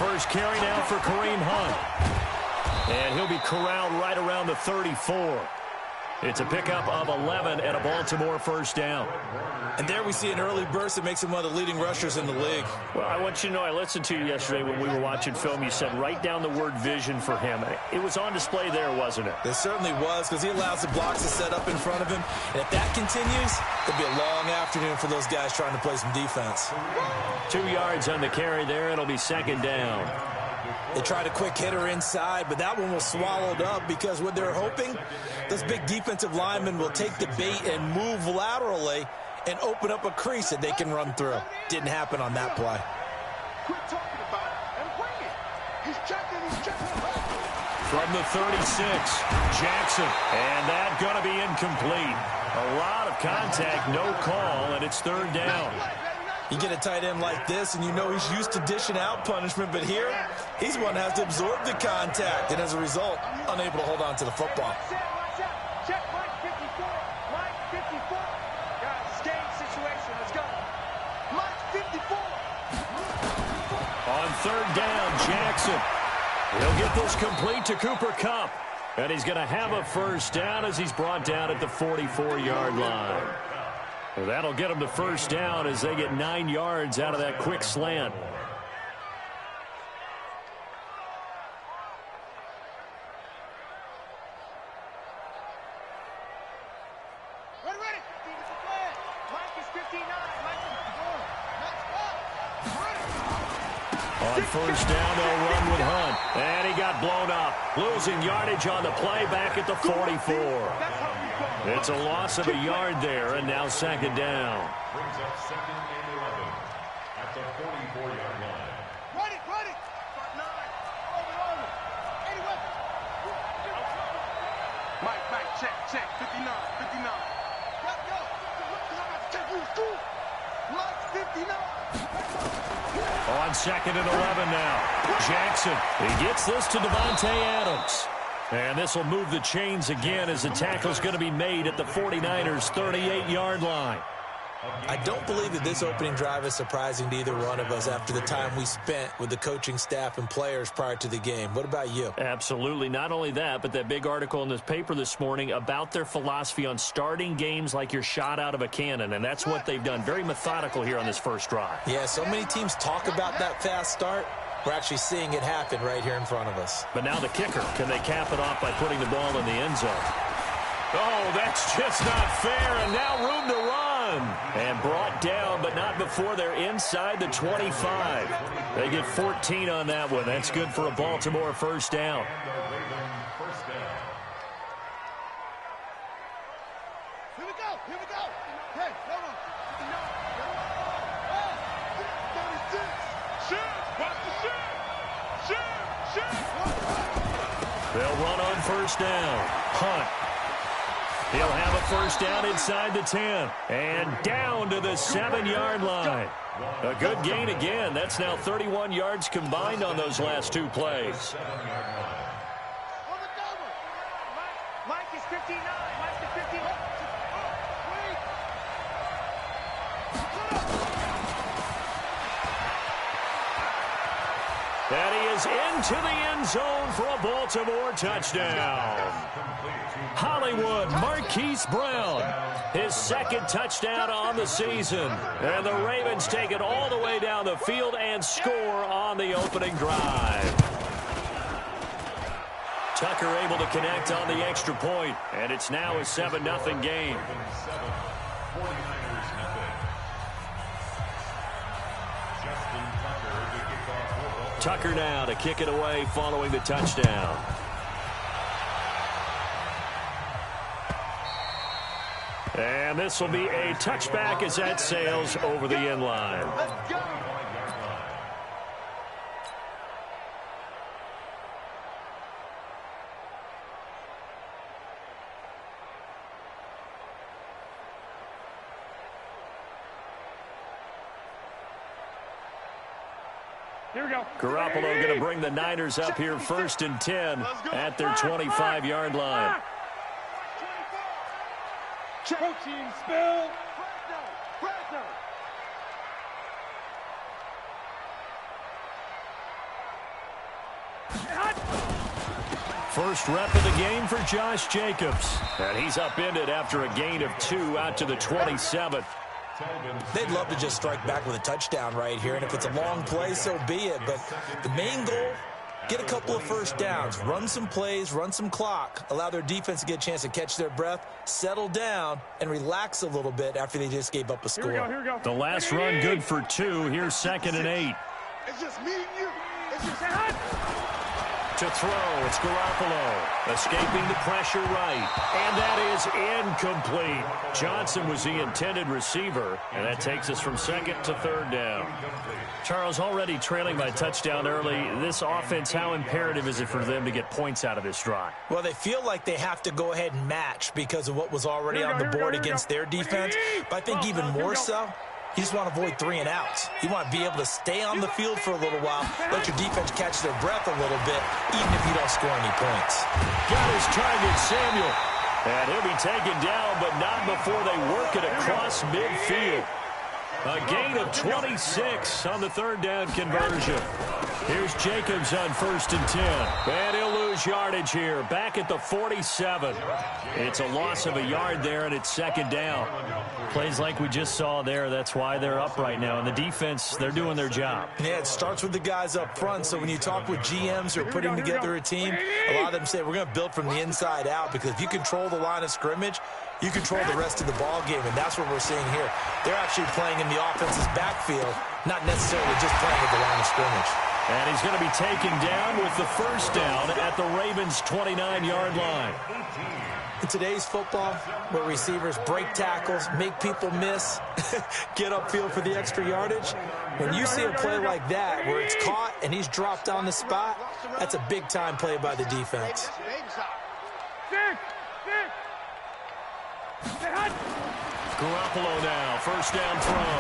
first carry now for Kareem Hunt. And he'll be corralled right around the 34. It's a pickup of 11 and a Baltimore first down. And there we see an early burst that makes him one of the leading rushers in the league. Well, I want you to know, I listened to you yesterday when we were watching film. You said write down the word vision for him. It was on display there, wasn't it? It certainly was, because he allows the blocks to set up in front of him. And if that continues, it'll be a long afternoon for those guys trying to play some defense. 2 yards on the carry there. It'll be second down. They tried a quick hitter inside, but that one was swallowed up because what they're hoping, those big defensive linemen will take the bait and move laterally and open up a crease that they can run through. Didn't happen on that play. Quit talking about it and bring it. He's checking. From the 36, Jackson. And that going to be incomplete. A lot of contact, no call, and it's third down. You get a tight end like this, and you know he's used to dishing out punishment, but here, he's one that has to absorb the contact, and as a result, unable to hold on to the football. Check Mike 54. Mike 54. Guys, it's game situation. Let's go. Mike 54. On third down, Jackson. He'll get this complete to Cooper Kupp. And he's going to have a first down as he's brought down at the 44-yard line. Well, that'll get them the first down as they get 9 yards out of that quick slant. Ready. Mike is 59. Mike is 4. On first down, they'll run with Hunt. And he got blown up. Losing yardage on the play back at the 44. It's a loss of a yard there, and now second down. Brings up second and 11 at the 44-yard line. Ready. Front 9. Over. Anyway. Mike, check. 59. Go. Mike 59. On second and 11 now. Jackson. He gets this to Devontae Adams. And this will move the chains again as the tackle's going to be made at the 49ers' 38-yard line. I don't believe that this opening drive is surprising to either one of us after the time we spent with the coaching staff and players prior to the game. What about you? Absolutely. Not only that, but that big article in this paper this morning about their philosophy on starting games like you're shot out of a cannon, and that's what they've done. Very methodical here on this first drive. Yeah, so many teams talk about that fast start. We're actually seeing it happen right here in front of us. But now the kicker, can they cap it off by putting the ball in the end zone? Oh, that's just not fair, and now room to run. And brought down, but not before they're inside the 25. They get 14 on that one. That's good for a Baltimore first down. Here we go. Hey, hold on. They'll run on first down. Hunt. He'll have a first down inside the 10. And down to the 7-yard line. A good gain again. That's now 31 yards combined on those last two plays. Mike is 59. Mike is 59. And he is into the end zone for a Baltimore touchdown. Hollywood Marquise Brown, his second touchdown on the season. And the Ravens take it all the way down the field and score on the opening drive. Tucker able to connect on the extra point, and it's now a 7-0 game. Tucker now to kick it away following the touchdown. And this will be a touchback as that sails over the end line. Here we go. Garoppolo going to bring the Niners up here first and 10 at their 25-yard line. Protein spill. First rep of the game for Josh Jacobs. And he's upended after a gain of 2 out to the 27. They'd love to just strike back with a touchdown right here, and if it's a long play, so be it. But the main goal, get a couple of first downs, run some plays, run some clock, allow their defense to get a chance to catch their breath, settle down, and relax a little bit after they just gave up a score. Here we go. The last run good for 2. Here's 2nd and 8. It's just me and you. It's just To throw, it's Garoppolo, escaping the pressure right, and that is incomplete. Johnson was the intended receiver, and that takes us from 2nd to 3rd down. Charles, already trailing by touchdown early, this offense, how imperative is it for them to get points out of this drive? Well, they feel like they have to go ahead and match because of what was already on the board against their defense, but I think even more so, you just want to avoid 3 and outs. You want to be able to stay on the field for a little while, let your defense catch their breath a little bit, even if you don't score any points. Got his target, Samuel. And he'll be taken down, but not before they work it across midfield. A gain of 26 on the 3rd down conversion. Here's Jacobs on 1st and 10. And he'll lose yardage here, back at the 47. It's a loss of a yard there, and it's 2nd down. Plays like we just saw there, that's why they're up right now. And the defense, they're doing their job. Yeah, it starts with the guys up front. So when you talk with GMs who are putting together a team, a lot of them say we're going to build from the inside out, because if you control the line of scrimmage, you control the rest of the ball game, and that's what we're seeing here. They're actually playing in the offense's backfield, not necessarily just playing at the line of scrimmage. And he's going to be taken down with the 1st down at the Ravens' 29-yard line. In today's football, where receivers break tackles, make people miss, get upfield for the extra yardage, when you see a play like that where it's caught and he's dropped on the spot, that's a big-time play by the defense. Garoppolo now, 1st down throw.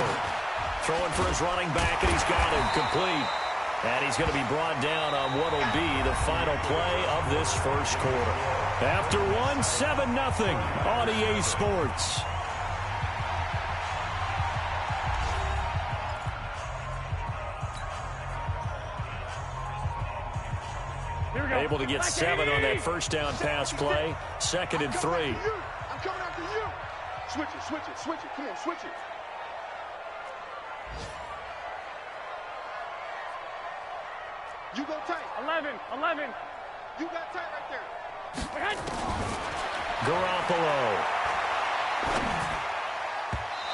Throwing for his running back, and he's got him complete. And he's going to be brought down on what will be the final play of this 1st quarter. After 7-0 on EA Sports. Able to get 7 on that 1st down pass play. 2nd and 3. I'm coming after you. Switch it. Come on, switch it. You go tight. 11. You got tight right there. Garoppolo.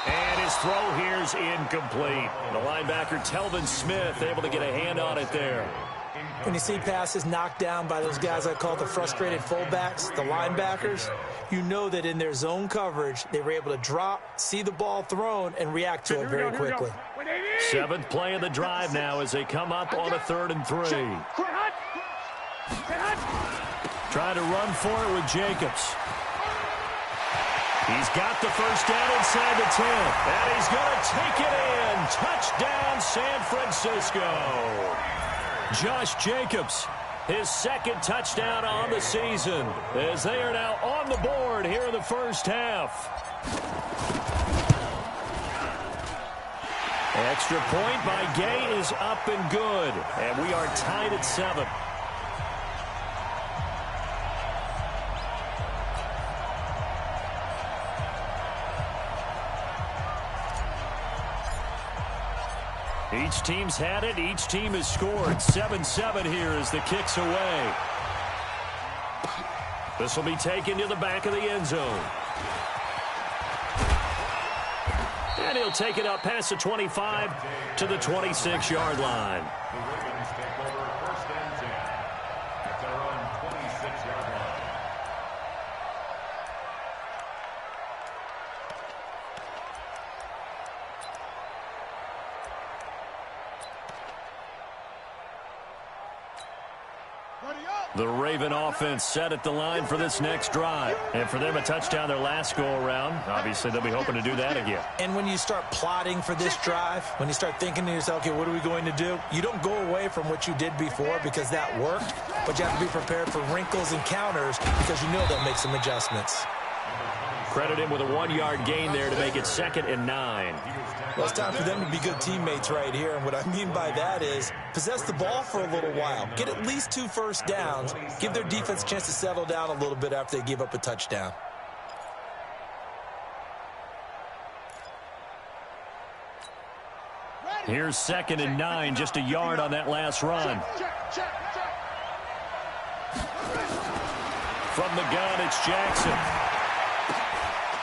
And his throw here's incomplete. The linebacker, Telvin Smith, able to get a hand on it there. When you see passes knocked down by those guys I call the frustrated fullbacks, the linebackers, you know that in their zone coverage, they were able to drop, see the ball thrown, and react to it very quickly. 7th play of the drive now as they come up on a 3rd and 3. Trying to run for it with Jacobs. He's got the 1st down inside the 10. And he's going to take it in. Touchdown, San Francisco. Josh Jacobs, his 2nd touchdown on the season, as they are now on the board here in the 1st half. Extra point by Gay is up and good, and we are tied at 7. Each team's had it. Each team has scored. 7-7 here as the kick's away. This will be taken to the back of the end zone. And he'll take it up past the 25 to the 26-yard line. The Ravens take over 1st and 10 at their own 26-yard line. The Raven offense set at the line for this next drive. And for them, a touchdown their last go-around. Obviously, they'll be hoping to do that again. And when you start plotting for this drive, when you start thinking to yourself, okay, what are we going to do? You don't go away from what you did before because that worked, but you have to be prepared for wrinkles and counters because you know they'll make some adjustments. Credit him with a 1-yard gain there to make it 2nd and 9. Well, it's time for them to be good teammates right here. And what I mean by that is possess the ball for a little while. Get at least 2 first downs. Give their defense a chance to settle down a little bit after they give up a touchdown. Here's 2nd and 9, just a yard on that last run. From the gun, it's Jackson.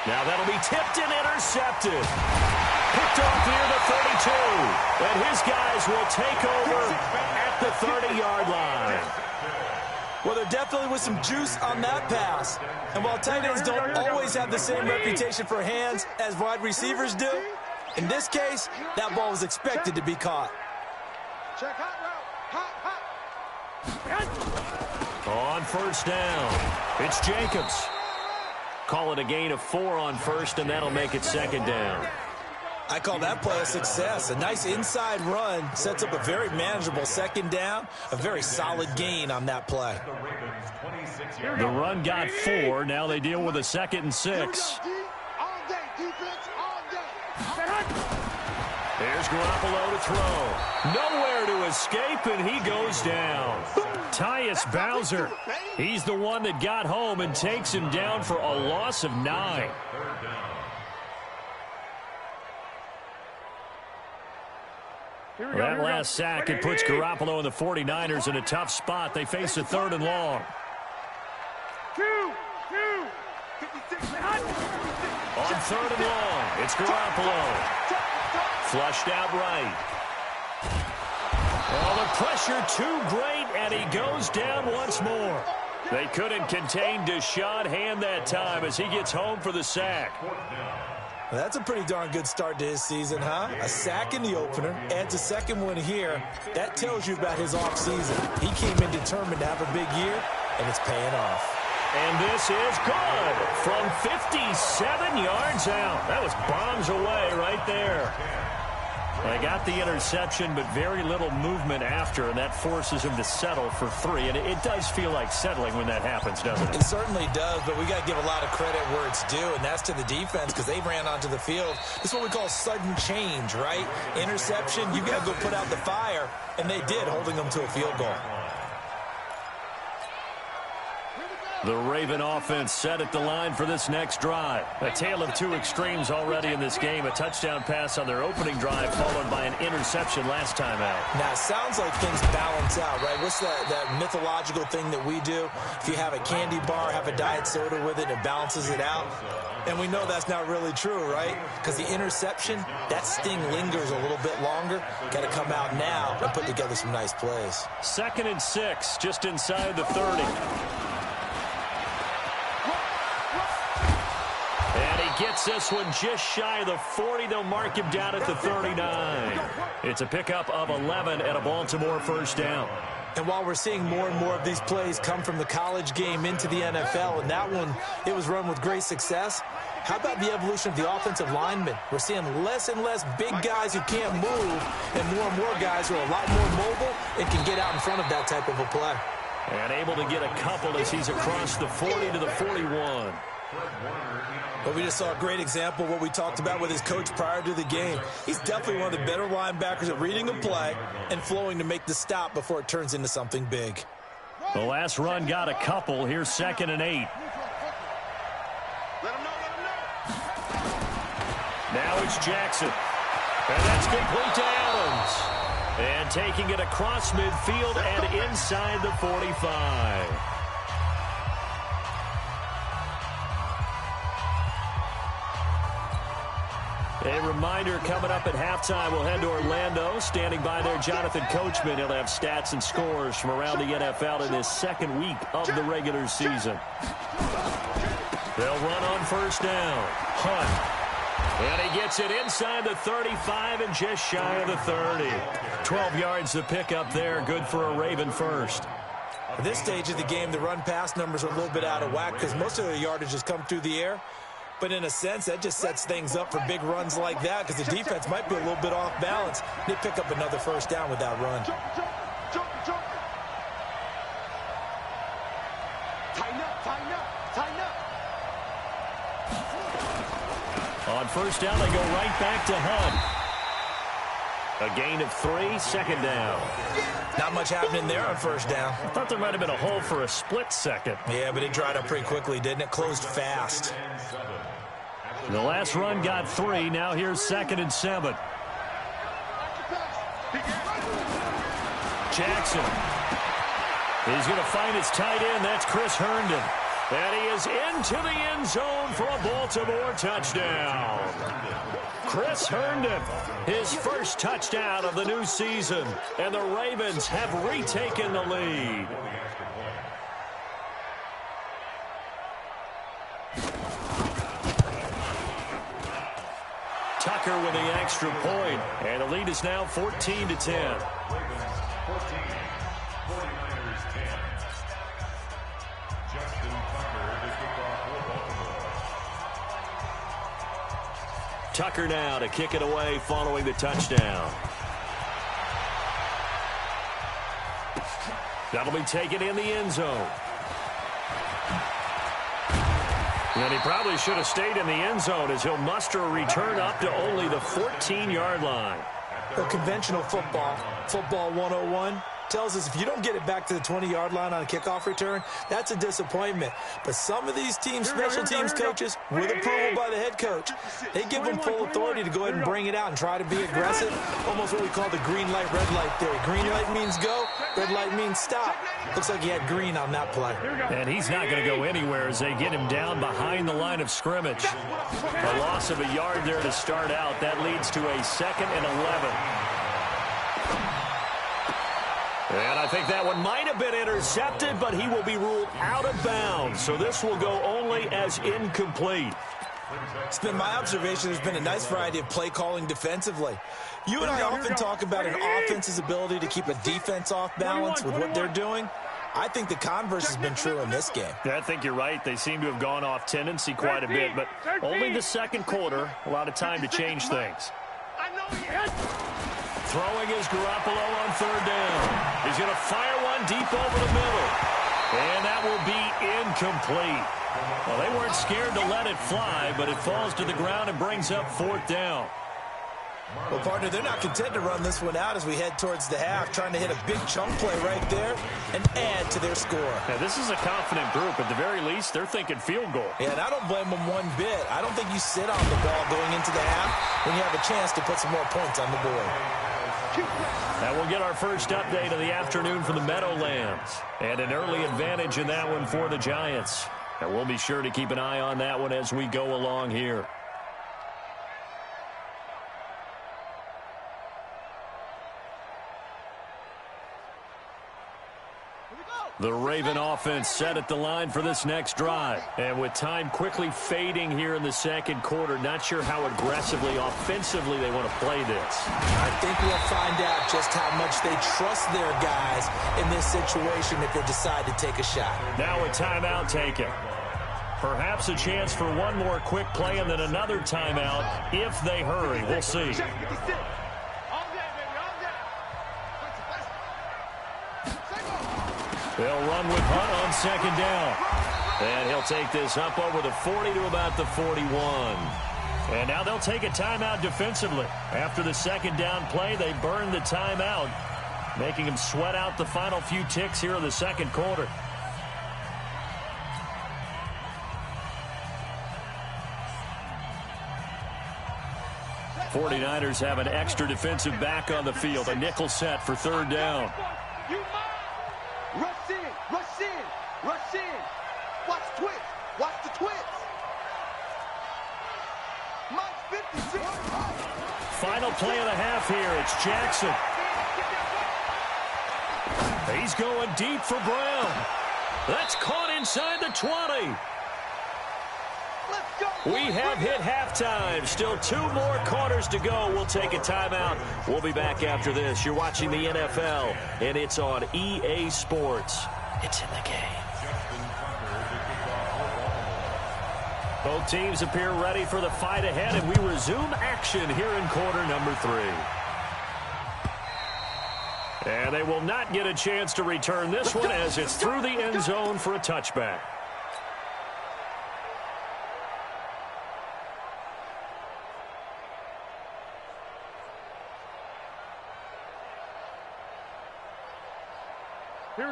Now that'll be tipped and intercepted. Picked off near the 32. And his guys will take over at the 30-yard line. Well, there definitely was some juice on that pass. And while tight ends don't always have the same reputation for hands as wide receivers do, in this case, that ball was expected to be caught. Check hot route. On first down, it's Jacobs. Call it a gain of 4 on first, and that'll make it 2nd down. I call that play a success. A nice inside run sets up a very manageable 2nd down. A very solid gain on that play. The run got 4. Now they deal with a 2nd and 6. There's Garoppolo to throw. Nowhere to escape, and he goes down. Tyus Bowser, he's the one that got home and takes him down for a loss of 9. That last sack, it puts Garoppolo and the 49ers in a tough spot. They face a 3rd and long. On 3rd and long, it's Garoppolo. Flushed out right. Oh, the pressure too great, and he goes down once more. They couldn't contain Deshaun Hand that time as he gets home for the sack. Well, that's a pretty darn good start to his season, huh? A sack in the opener, adds a 2nd one here. That tells you about his offseason. He came in determined to have a big year, and it's paying off. And this is good from 57 yards out. That was bombs away right there. They got the interception, but very little movement after, and that forces him to settle for 3. And it does feel like settling when that happens, doesn't it? It certainly does, but we got to give a lot of credit where it's due, and that's to the defense because they ran onto the field. This is what we call sudden change, right? Interception, you got to go put out the fire, and they did, holding them to a field goal. The Raven offense set at the line for this next drive. A tale of 2 extremes already in this game. A touchdown pass on their opening drive followed by an interception last time out. Now, it sounds like things balance out, right? What's that mythological thing that we do? If you have a candy bar, have a diet soda with it, it balances it out. And we know that's not really true, right? Because the interception, that sting lingers a little bit longer. Got to come out now and put together some nice plays. 2nd and 6, just inside the 30. Gets this one just shy of the 40. They'll mark him down at the 39. It's a pickup of 11 and a Baltimore first down. And while we're seeing more and more of these plays come from the college game into the NFL, and that one, it was run with great success, how about the evolution of the offensive linemen? We're seeing less and less big guys who can't move, and more guys who are a lot more mobile and can get out in front of that type of a play. And able to get a couple as he's across the 40 to the 41. But we just saw a great example of what we talked about with his coach prior to the game. He's definitely one of the better linebackers at reading a play and flowing to make the stop before it turns into something big. The last run got a couple. Here's 2nd and 8. Now it's Jackson. And that's complete to Adams. And taking it across midfield and inside the 45. A reminder, coming up at halftime, we'll head to Orlando. Standing by there, Jonathan Coachman. He'll have stats and scores from around the NFL in his 2nd week of the regular season. They'll run on first down. Hunt. And he gets it inside the 35 and just shy of the 30. 12 yards to pick up there. Good for a Raven first. At this stage of the game, the run-pass numbers are a little bit out of whack because most of the yardage has come through the air. But in a sense, that just sets things up for big runs like that because the defense might be a little bit off balance. They pick up another first down with that run. Tighten up. On first down, they go right back to Hunt. A gain of 3, second down. Not much happening there on first down. I thought there might have been a hole for a split second. Yeah, but it dried up pretty quickly, didn't it? Closed fast. The last run got 3. Now here's 2nd and 7. Jackson. He's going to find his tight end. That's Chris Herndon. And he is into the end zone for a Baltimore touchdown. Chris Herndon, his first touchdown of the new season. And the Ravens have retaken the lead. Tucker with the extra point. And the lead is now 14-10. 49ers 10. Justin Tucker to kick off for Baltimore. Tucker now to kick it away following the touchdown. That'll be taken in the end zone. And he probably should have stayed in the end zone as he'll muster a return up to only the 14-yard line. Well, conventional football 101, tells us if you don't get it back to the 20-yard line on a kickoff return, that's a disappointment. But some of these teams, special teams coaches, with approval by the head coach, they give them full authority to go ahead and bring it out and try to be aggressive, almost what we call the green light, red light theory. Green light means go, red light means stop. Looks like he had green on that play. And he's not going to go anywhere as they get him down behind the line of scrimmage. A loss of a yard there to start out. That leads to a 2nd and 11. And I think that one might have been intercepted, but he will be ruled out of bounds. So this will go only as incomplete. It's been my observation there's been a nice variety of play calling defensively. You and I often talk about an offense's ability to keep a defense off balance with what they're doing. I think the converse has been true in this game. Yeah, I think you're right. They seem to have gone off tendency quite a bit, but only the second quarter, a lot of time to change things. Throwing is Garoppolo on third down. He's going to fire one deep over the middle. And that will be incomplete. Well, they weren't scared to let it fly, but it falls to the ground and brings up 4th down. Well, partner, they're not content to run this one out as we head towards the half, trying to hit a big chunk play right there and add to their score. Yeah, this is a confident group. At the very least, they're thinking field goal. Yeah, and I don't blame them one bit. I don't think you sit on the ball going into the half when you have a chance to put some more points on the board. And we'll get our first update of the afternoon from the Meadowlands. And an early advantage in that one for the Giants. And we'll be sure to keep an eye on that one as we go along here. The Raven offense set at the line for this next drive. And with time quickly fading here in the second quarter, not sure how aggressively, offensively they want to play this. I think we'll find out just how much they trust their guys in this situation if they decide to take a shot. Now a timeout taken. Perhaps a chance for one more quick play and then another timeout if they hurry. We'll see. They'll run with Hunt on second down. And he'll take this up over the 40 to about the 41. And now they'll take a timeout defensively. After the second down play, they burn the timeout, making them sweat out the final few ticks here in the second quarter. '49ers have an extra defensive back on the field. A nickel set for third down. Rush in, rush in, rush in. Watch twist, watch the twist. Mike 56. Final play of the half here. It's Jackson. He's going deep for Brown. That's caught inside the 20. We have hit halftime. Still 2 more quarters to go. We'll take a timeout. We'll be back after this. You're watching the NFL, and it's on EA Sports. It's in the game. Both teams appear ready for the fight ahead, and we resume action here in quarter number 3. And they will not get a chance to return this one as it's through the end zone for a touchback. The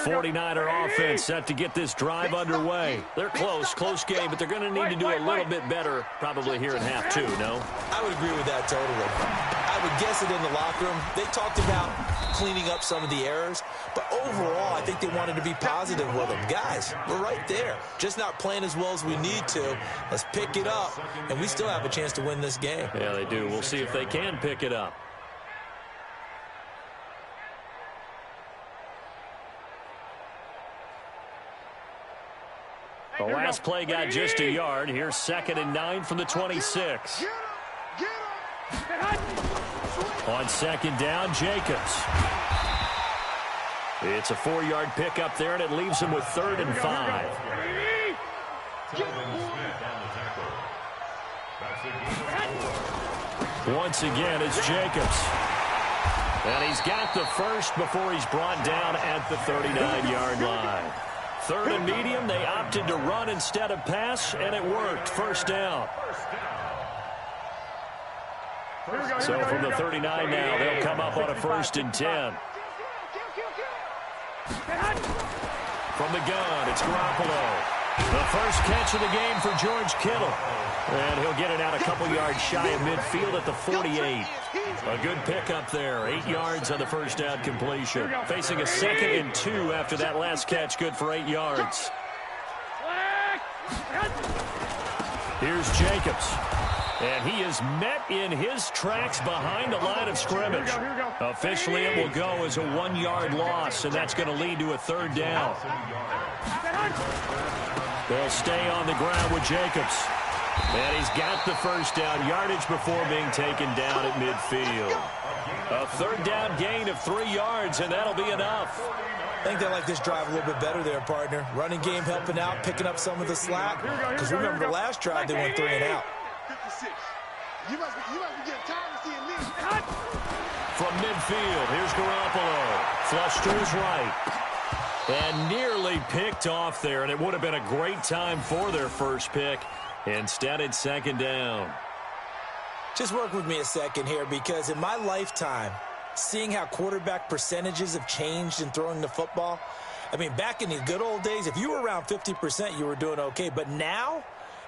49er offense set to get this drive underway. They're close game, but they're going to need to do a little bit better probably here in half two, no? I would agree with that totally. I would guess it in the locker room. They talked about cleaning up some of the errors, but overall, I think they wanted to be positive with them. Guys, we're right there. Just not playing as well as we need to. Let's pick it up, and we still have a chance to win this game. Yeah, they do. We'll see if they can pick it up. The last play got just a yard. Here's 2nd and 9 from the 26. On 2nd down, Jacobs. It's a 4-yard pickup there, and it leaves him with 3rd and 5. Once again, it's Jacobs. And he's got the first before he's brought down at the 39-yard line. 3rd and medium, they opted to run instead of pass, and it worked. 1st down. So from the 39 now, they'll come up on a 1st and 10. From the gun, it's Garoppolo. The first catch of the game for George Kittle. And he'll get it out a couple yards shy of midfield at the 48. A good pickup there. 8 yards on the first down completion. Facing a 2nd and 2 after that last catch. Good for 8 yards. Here's Jacobs. And he is met in his tracks behind the line of scrimmage. Officially, it will go as a 1-yard loss, and that's going to lead to a 3rd down. They'll stay on the ground with Jacobs. And he's got the first down yardage before being taken down at midfield. A 3rd down gain of 3 yards, and that'll be enough. I think they like this drive a little bit better there, partner. Running game helping out, picking up some of the slack. Because remember the last drive, they went 3 and out. 56. You must be getting tired of seeing me. From midfield, here's Garoppolo. Flush to his right. And nearly picked off there, and it would have been a great time for their first pick. Instead, it's 2nd down. Just work with me a second here, because in my lifetime, seeing how quarterback percentages have changed in throwing the football, I mean, back in the good old days, if you were around 50%, you were doing okay. But now,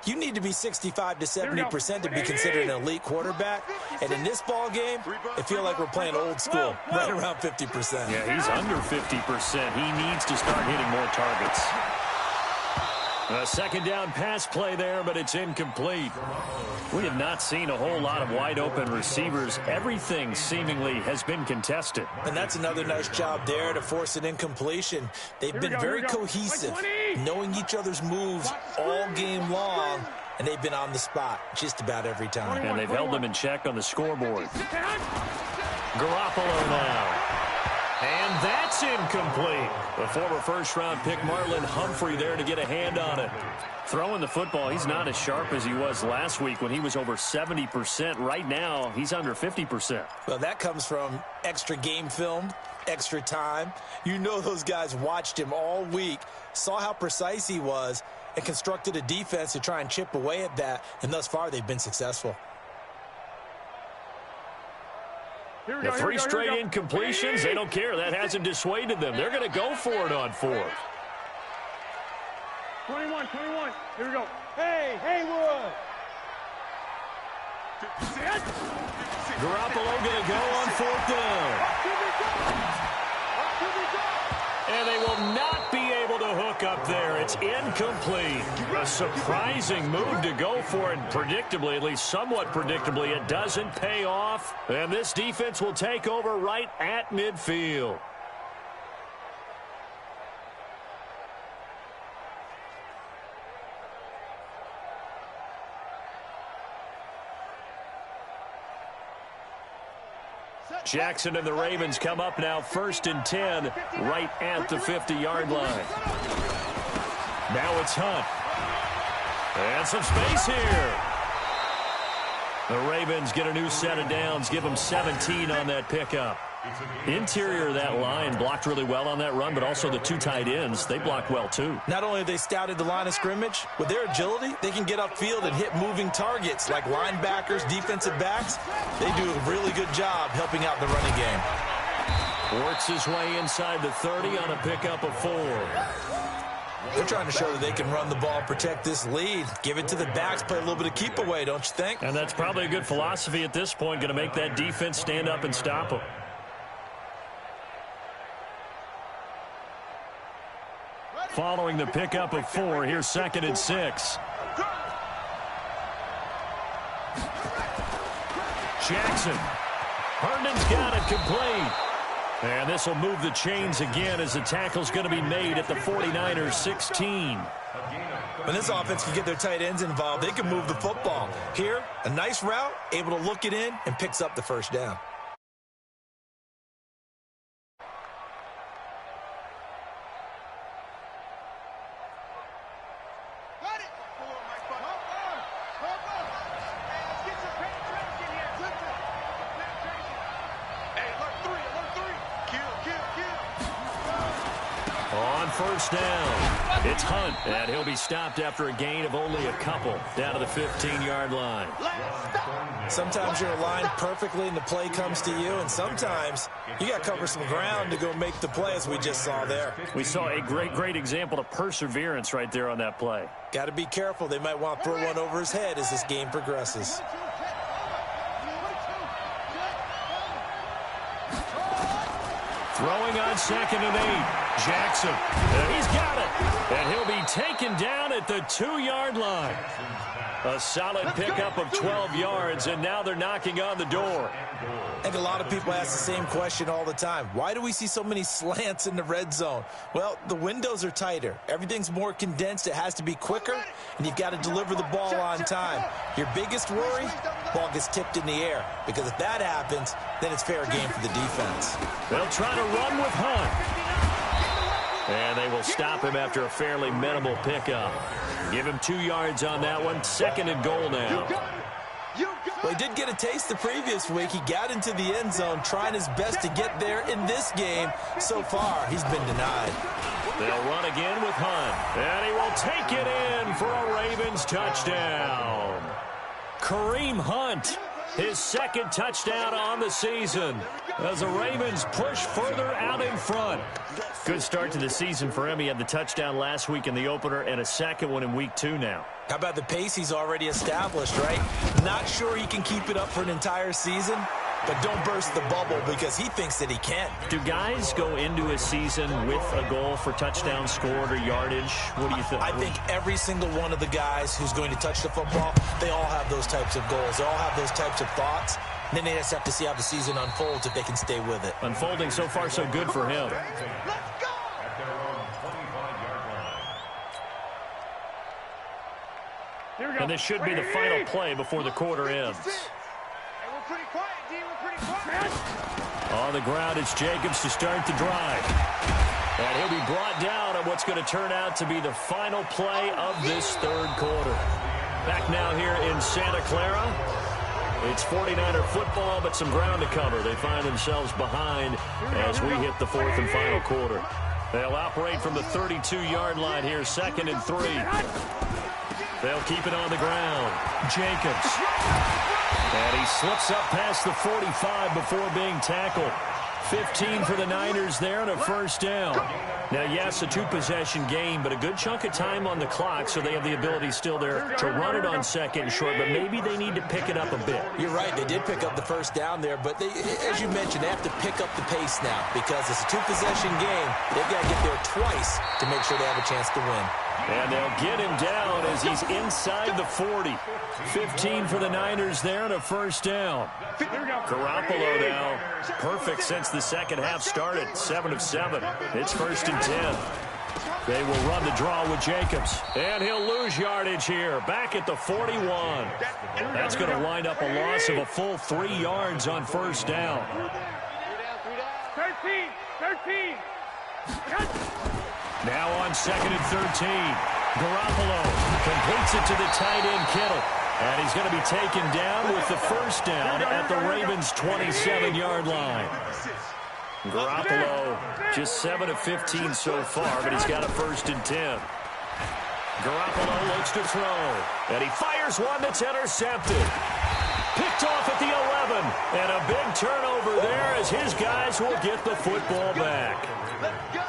you need to be 65 to 70% to be considered an elite quarterback. And in this ball game, it feels like we're playing old school, right around 50%. Yeah, he's under 50%. He needs to start hitting more targets. A 2nd down pass play there, but it's incomplete. We have not seen a whole lot of wide-open receivers. Everything seemingly has been contested. And that's another nice job there to force an incompletion. They've been very cohesive, knowing each other's moves all game long, and they've been on the spot just about every time. And they've held them in check on the scoreboard. Garoppolo now. And that's incomplete. The former first-round pick Marlon Humphrey there to get a hand on it. Throwing the football, he's not as sharp as he was last week when he was over 70%. Right now, he's under 50%. Well, that comes from extra game film, extra time. You know those guys watched him all week, saw how precise he was, and constructed a defense to try and chip away at that. And thus far, they've been successful. The 3 straight incompletions, they don't care. That hasn't dissuaded them. They're going to go for it on 4th. 21. Here we go. Hey, Haywood. Garoppolo going to go on 4th down. And they will not be able to hook up there. It's incomplete. A surprising move to go for it. Predictably, at least somewhat predictably, it doesn't pay off. And this defense will take over right at midfield. Jackson and the Ravens come up now 1st and 10 right at the 50-yard line. Now it's Hunt. And some space here. The Ravens get a new set of downs, give them 17 on that pickup. Interior of that line blocked really well on that run, but also the 2 tight ends, they blocked well too. Not only have they scouted the line of scrimmage, with their agility, they can get upfield and hit moving targets like linebackers, defensive backs. They do a really good job helping out the running game. Works his way inside the 30 on a pickup of 4. They're trying to show that they can run the ball, protect this lead. Give it to the backs, play a little bit of keep away, don't you think? And that's probably a good philosophy at this point, going to make that defense stand up and stop them. Following the pickup of 4, here's 2nd and 6. Jackson. Herndon's got it complete. And this will move the chains again as the tackle's going to be made at the 49ers 16. When this offense can get their tight ends involved, they can move the football. Here, a nice route, able to look it in, and picks up the first down. First down. It's Hunt, and he'll be stopped after a gain of only a couple down to the 15-yard line. Sometimes you're aligned perfectly and the play comes to you, and sometimes you got to cover some ground to go make the play, as we just saw there. We saw a great example of perseverance right there on that play. Got to be careful. They might want to throw one over his head as this game progresses. Throwing on 2nd and 8. Jackson. And he's got it. And he'll be taken down at the 2-yard line. A solid pickup of 12 yards, and now they're knocking on the door. I think a lot of people ask the same question all the time. Why do we see so many slants in the red zone? Well, the windows are tighter. Everything's more condensed. It has to be quicker, and you've got to deliver the ball on time. Your biggest worry, ball gets tipped in the air, because if that happens, then it's fair game for the defense. They'll try to run with Hunt. And they will stop him after a fairly minimal pickup. Give him 2 yards on that one. 2nd and goal now. Well, he did get a taste the previous week. He got into the end zone, trying his best to get there in this game. So far, he's been denied. They'll run again with Hunt. And he will take it in for a Ravens touchdown. Kareem Hunt, his 2nd touchdown on the season, as the Ravens push further out in front. Good start to the season for him. He had the touchdown last week in the opener and a 2nd one in week 2 now. How about the pace he's already established, right? Not sure he can keep it up for an entire season, but don't burst the bubble because he thinks that he can. Do guys go into a season with a goal for touchdown scored or yardage? What do you think? I think every single one of the guys who's going to touch the football, they all have those types of goals. They all have those types of thoughts. And then they just have to see how the season unfolds if they can stay with it. Unfolding so far so good for him. And this should be the final play before the quarter ends. On the ground, it's Jacobs to start the drive. And he'll be brought down on what's going to turn out to be the final play of this 3rd quarter. Back now here in Santa Clara. It's 49er football, but some ground to cover. They find themselves behind as we hit the 4th and final quarter. They'll operate from the 32-yard line here, 2nd and 3. They'll keep it on the ground. Jacobs. And he slips up past the 45 before being tackled. 15 for the Niners there and a first down. Now, yes, a 2-possession game, but a good chunk of time on the clock, so they have the ability still there to run it on 2nd and short, but maybe they need to pick it up a bit. You're right. They did pick up the first down there, but they, as you mentioned, they have to pick up the pace now because it's a 2-possession game. They've got to get there twice to make sure they have a chance to win. And they'll get him down as he's inside the 40. 15 for the Niners there and a first down. Garoppolo now, perfect since the second half started. 7 of 7. It's 1st and 10. They will run the draw with Jacobs. And he'll lose yardage here. Back at the 41. That's going to wind up a loss of a full 3 yards on first down. 13. Now on 2nd and 13. Garoppolo completes it to the tight end Kittle. And he's going to be taken down with the first down at the Ravens' 27-yard line. Garoppolo just 7 of 15 so far, but he's got a 1st and 10. Garoppolo looks to throw. And he fires one that's intercepted. Picked off at the 7. And a big turnover there as his guys will get the football back.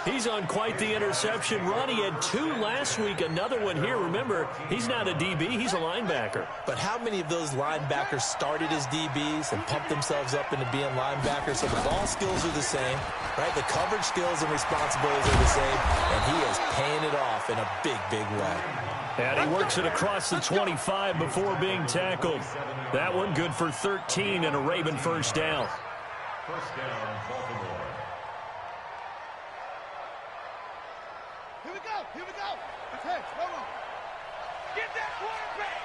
He's on quite the interception run. He had 2 last week, another one here. Remember, he's not a DB, he's a linebacker. But how many of those linebackers started as DBs and pumped themselves up into being linebackers? So the ball skills are the same, right? The coverage skills and responsibilities are the same, and he is paying it off in a big, big way. And he works it across the 25 before being tackled. That one good for 13 and a Raven first down. First down, Baltimore. Here we go. Here we go. Hey, hold on. Get that quarterback.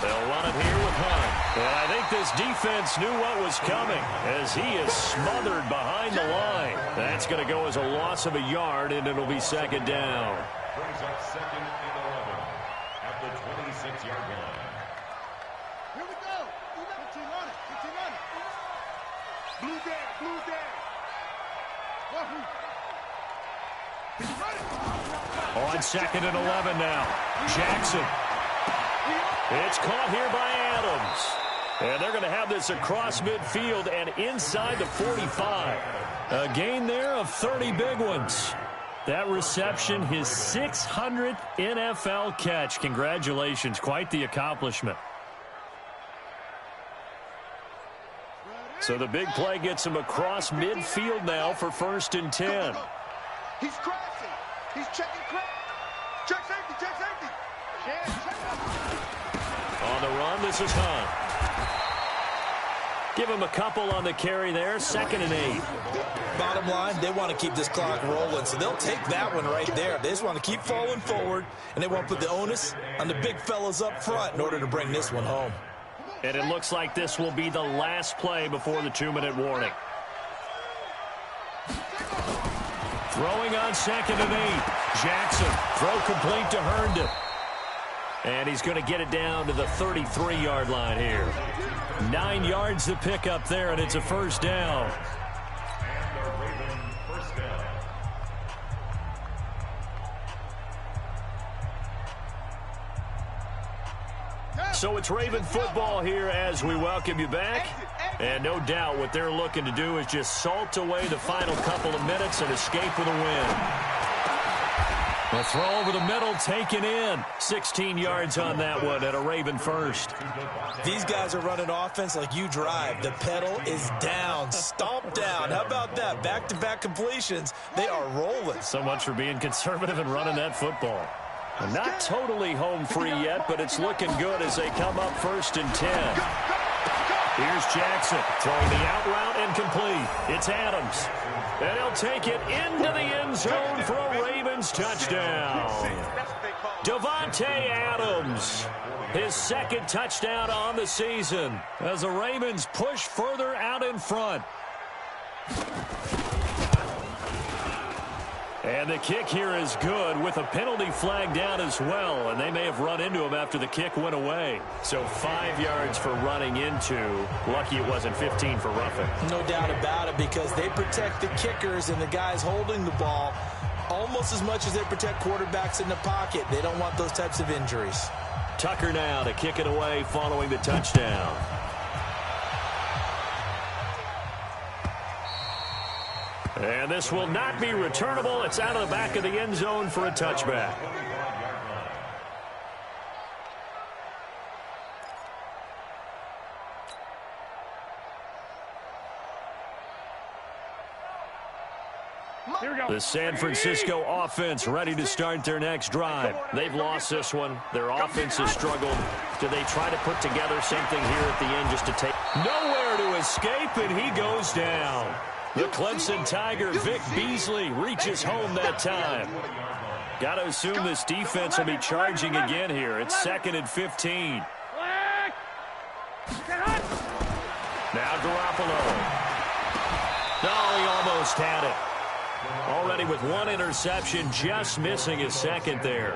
They'll run it here with Hunt. And I think this defense knew what was coming as he is smothered behind the line. That's going to go as a loss of a yard, and it'll be second down. Brings up second and 11 at the 26-yard line. Here we go. 15 on it. 15 on it. Blue down. Blue down. Wahoo. On second and 11 now. Jackson. It's caught here by Adams. And they're going to have this across midfield and inside the 45. A gain there of 30 big ones. That reception, his 600th NFL catch. Congratulations. Quite the accomplishment. So the big play gets him across midfield now for first and 10. He's crashing. He's checking crack. Check safety. Check safety. On the run, this is Hunt. Give him a couple on the carry there. Second and 8. Bottom line, they want to keep this clock rolling, so they'll take that one right there. They just want to keep falling forward, and they want to put the onus on the big fellas up front in order to bring this one home. And it looks like this will be the last play before the 2-minute warning. Throwing on second and 8. Jackson, throw complete to Herndon. And he's going to get it down to the 33-yard line here. 9 yards to pick up there, and it's a first down. And the Raven first down. So it's Raven football here as we welcome you back. And no doubt what they're looking to do is just salt away the final couple of minutes and escape with a win. A throw over the middle, taken in. 16 yards on that one at a Raven first. These guys are running offense like you drive. The pedal is down, stomped down. How about that? Back-to-back completions. They are rolling. So much for being conservative and running that football. Not totally home free yet, but it's looking good as they come up first and 10. Here's Jackson throwing the out route and complete. It's Adams. And he'll take it into the end zone for a Ravens touchdown. Davante Adams, his second touchdown on the season as the Ravens push further out in front. And the kick here is good with a penalty flag down as well. And they may have run into him after the kick went away. So 5 yards for running into. Lucky it wasn't 15 for roughing. No doubt about it, because they protect the kickers and the guys holding the ball almost as much as they protect quarterbacks in the pocket. They don't want those types of injuries. Tucker now to kick it away following the touchdown. And this will not be returnable. It's out of the back of the end zone for a touchback. The San Francisco offense ready to start their next drive. They've lost this one. Their offense has struggled. Do they try to put together something here at the end just to take? Nowhere to escape, and he goes down. The Clemson Tiger, Vic Beasley, reaches home that time. Got to assume this defense will be charging again here. It's second and 15. Now Garoppolo. No, he almost had it. Already with one interception, just missing his second there.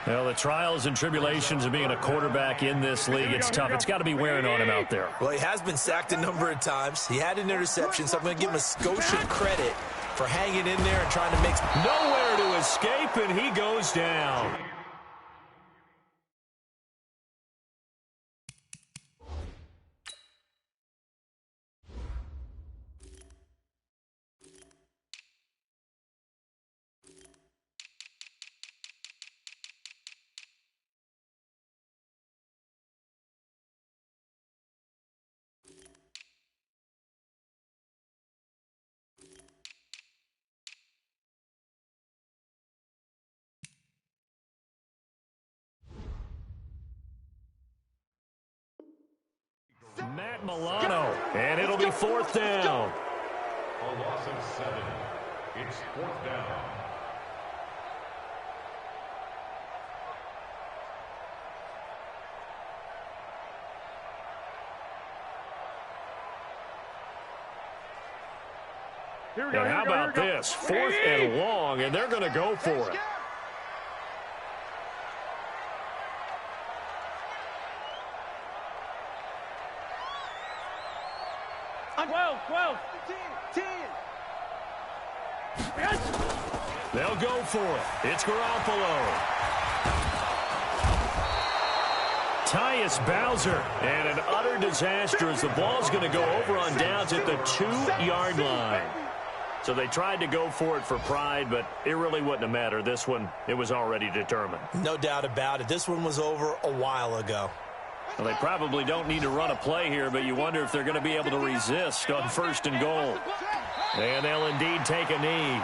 Well, the trials and tribulations of being a quarterback in this league, it's tough. It's got to be wearing on him out there. Well, he has been sacked a number of times. He had an interception, so I'm going to give him a skosh of credit for hanging in there and trying to make... Nowhere to escape, and he goes down. Matt Milano. And it'll be fourth down. A loss of 7. It's fourth down. And how about this? Fourth and long, and they're going to go for it. On 12, 10. They'll go for it. It's Garoppolo. Tyus Bowser. And an utter disaster as the ball's going to go over on downs at the 2-yard line. So they tried to go for it for pride, but it really wouldn't have mattered. This one, it was already determined. No doubt about it. This one was over a while ago. Well, they probably don't need to run a play here, but you wonder if they're going to be able to resist on first and goal. And they'll indeed take a knee.